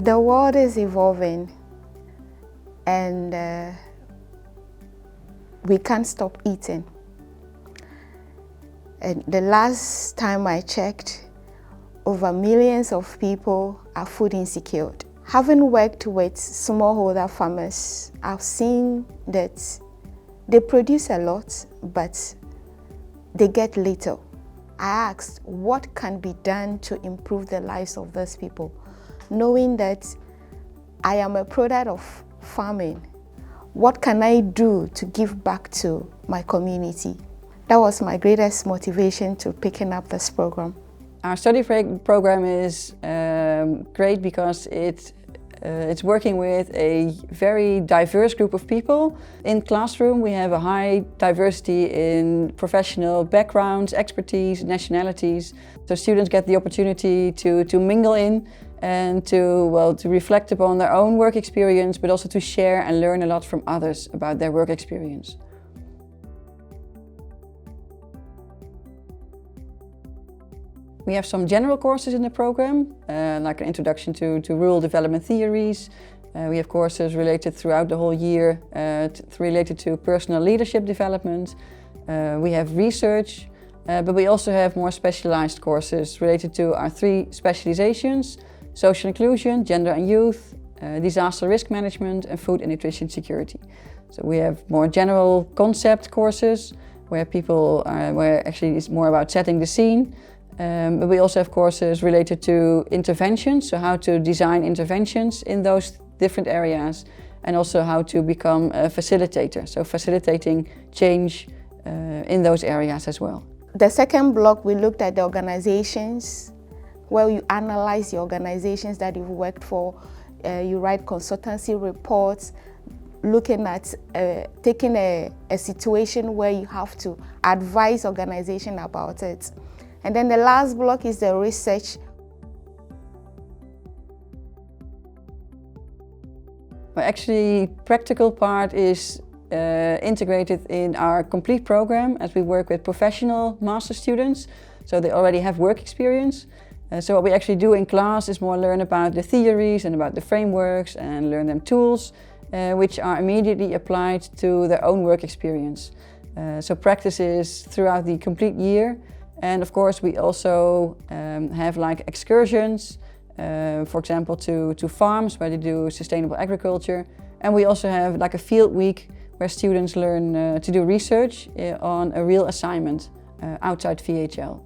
The world is evolving, and we can't stop eating. And the last time I checked, over millions of people are food insecure. Having worked with smallholder farmers, I've seen that they produce a lot, but they get little. I asked, what can be done to improve the lives of those people? Knowing that I am a product of farming, what can I do to give back to my community? That was my greatest motivation to picking up this program. Our study program is great because it's working with a very diverse group of people. In classroom we have a high diversity in professional backgrounds, expertise, nationalities. So students get the opportunity to mingle in and to reflect upon their own work experience, but also to share and learn a lot from others about their work experience. We have some general courses in the program, like an introduction to rural development theories. We have courses related throughout the whole year, related to personal leadership development. We have research, but we also have more specialized courses related to our 3 specializations: social inclusion, gender and youth, disaster risk management, and food and nutrition security. So we have more general concept courses where where actually it's more about setting the scene. But we also have courses related to interventions, so how to design interventions in those different areas, and also how to become a facilitator, so facilitating change in those areas as well. The second block, we looked at the organizations, where you analyze the organizations that you've worked for. You write consultancy reports, looking at taking a situation where you have to advise organization about it. And then the last block is the research. Well, actually, practical part is integrated in our complete program, as we work with professional master students, so they already have work experience. So what we actually do in class is more learn about the theories and about the frameworks and learn them tools, which are immediately applied to their own work experience. So practice is throughout the complete year. And of course we also have like excursions, for example to farms where they do sustainable agriculture. And we also have like a field week where students learn to do research on a real assignment outside VHL.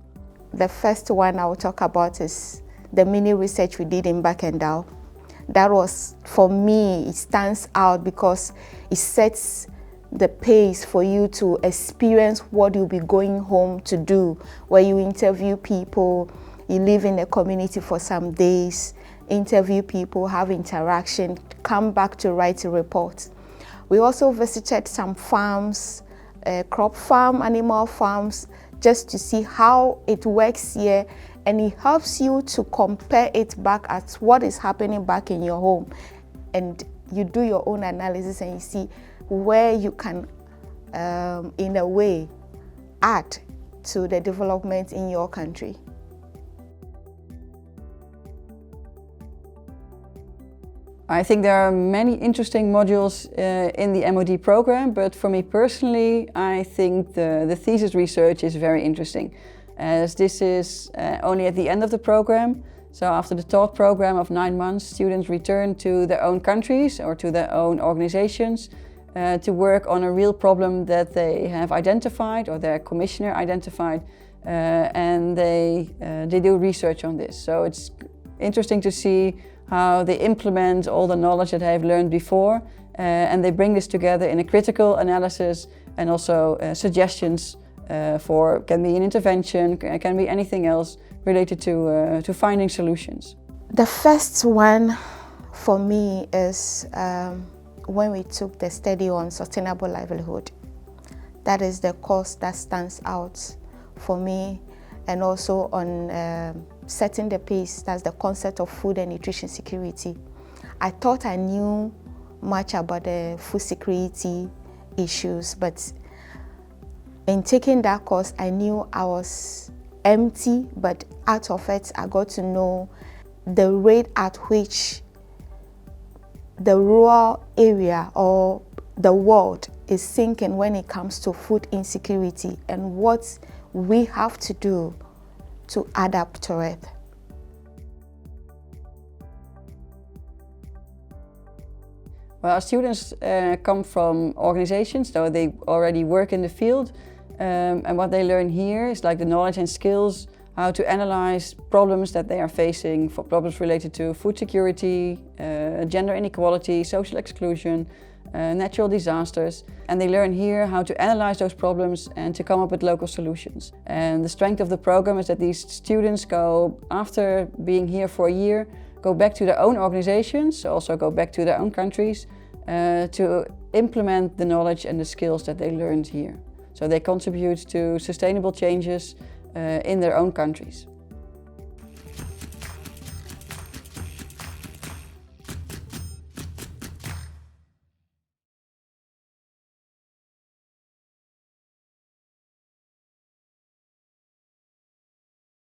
The first one I will talk about is the mini research we did in Bakendal. That was, for me, it stands out because it sets the pace for you to experience what you'll be going home to do, where you interview people, you live in the community for some days, interview people, have interaction, come back to write a report. We also visited some farms, crop farm, animal farms, just to see how it works here, and it helps you to compare it back at what is happening back in your home. And you do your own analysis and you see where you can, in a way, add to the development in your country. I think there are many interesting modules in the MOD program, but for me personally, I think the thesis research is very interesting, as this is only at the end of the program. So after the taught program of 9 months, students return to their own countries or to their own organizations to work on a real problem that they have identified or their commissioner identified, and they do research on this. So it's interesting to see how they implement all the knowledge that they've learned before, and they bring this together in a critical analysis and also suggestions for, can be an intervention, can be anything else related to finding solutions. The first one for me is when we took the study on sustainable livelihood. That is the course that stands out for me, and also on setting the pace, that's the concept of food and nutrition security. I thought I knew much about the food security issues, but in taking that course, I knew I was empty, but out of it, I got to know the rate at which the rural area or the world is sinking when it comes to food insecurity and what we have to do to adapt to it. Well, our students come from organizations, so they already work in the field, and what they learn here is like the knowledge and skills how to analyze problems that they are facing, for problems related to food security, gender inequality, social exclusion, natural disasters. And they learn here how to analyze those problems and to come up with local solutions. And the strength of the program is that these students go, after being here for a year, go back to their own organizations, also go back to their own countries, to implement the knowledge and the skills that they learned here. So they contribute to sustainable changes in their own countries.